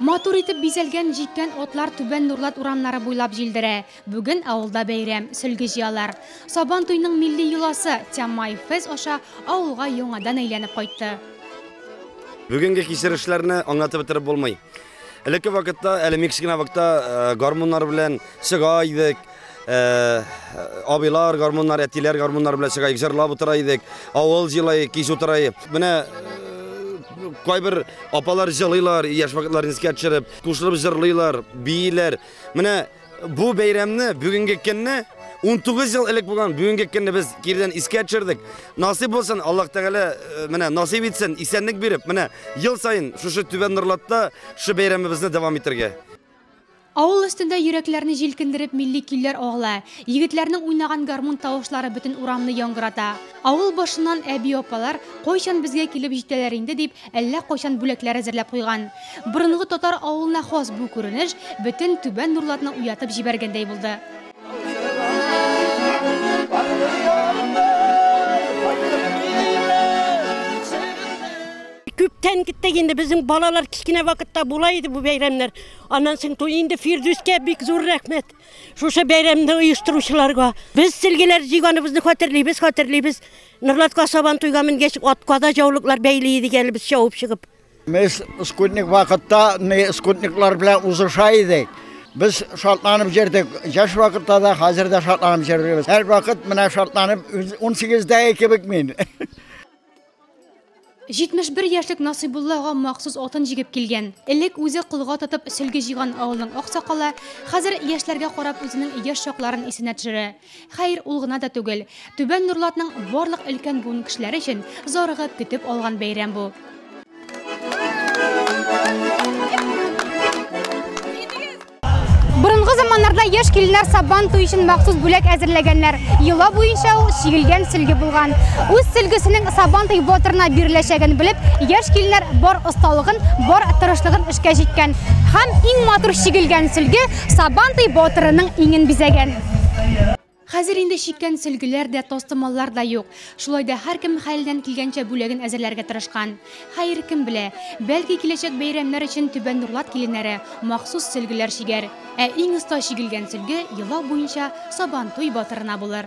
Матур итеп бизелген җиткән отлар Түбән Нурлат урамнары буйлап җилдерә. Бүген авылда бәйрәм, сөлге җыялар. Сабан туйның милли йоласы Тямай фез аша авылга яңадан әйләнеп кайтты. Бүгенге кичерешләрне аңлатып бетереп булмый. Элекке вакытта, әле Мексикада вакытта гармоннар белән чыга идек. Абилар гармоннар, әтиләр гармоннар белән чыга, җырлап утыра идек. Авыл җырлай, кич утыра. Менә кайбер апалар җырлыйлар, яшь вакытларын искә төшереп, кушылып җырлыйлар, бийләр. Менә бу бәйрәмне бүгенге көнне 19 ел элек булган бүгенге көнне без кирдән искә төшердек. Насыйп булсын, Аллаһ Тәгалә менә насыйп итсен, исәнлек биреп, менә ел сайын шушы Түбән Нурлатта шу бәйрәмебезне дәвам итәргә. Авыл өстендә йөрәкләрне җилкендереп милли көйләр агыла. Егетләрнең уйнаган гармун тавышлары бөтен урамны яңгырата. Авыл башыннан әби-апалар кайчан безгә килеп җитәләр инде дип, әллә кайчан бүләкләр әзерләп куйган. Борынгы татар авылына хас бу күренеш бөтен Түбән Нурлатны уятып җибәргәндәй булды. Күптән киттек инде безнең балалар кичкенә вакытта була иде бу бәйрәмнәр. Аннан соң туй инде Фирдүскә бик зур рәхмәт. Шушы бәйрәмне оештыручыларга. Без силгеләр җыйганыбызны хәтерлибез. Нурлатка сабан туйга менгәч атка да җаулыклар бәйли идек әле без чабып чыгып. Без скутник вакытта скутниклар белән узыша идек. Biz şartlanıp jirdik. Yaş vaqtda da, hozir da şartlanıp jirdik. Her vaqt менә şartlanıp 18-дә кебек мин. 71 яшьлек Насыйбуллага махсус атын җигеп килгән. Элек үзе кылга тотып сөлге җыйган авылның аксакалы, хәзер яшьләргә карап үзенең яшь чакларын исенә төшерә. Хәер, ул гына да түгел. Түбән Нурлатның барлык өлкән буын кешеләре өчен зарыгып көтеп алган бәйрәм бу. Борынгы заманнарда яшь киленнәр сабан туй өчен махсус бүләк әзерләгәннәр. Йыла буенча ул чигелгән сөлге булган. Үз сөлгесенең сабан туй батырына биреләчәген белеп, яшь киленнәр бар осталыгын, бар тырышлыгын эшкә җиткән. Һәм иң матур чигелгән сөлге сабан туй батырының иңен бизәгән. Хәзер инде чиккән сөлгеләр дә, тостымаллар да юк. Шулай да һәркем хәлдән килгәнчә бүләген әзерләргә тырышкан. Хәер, кем белә, бәлки киләчәк бәйрәмнәр өчен Түбән Нурлат киленнәре махсус сөлгеләр чигәр. Ә иң оста чигелгән сөлге йыла буенча сабан туй батырына булыр.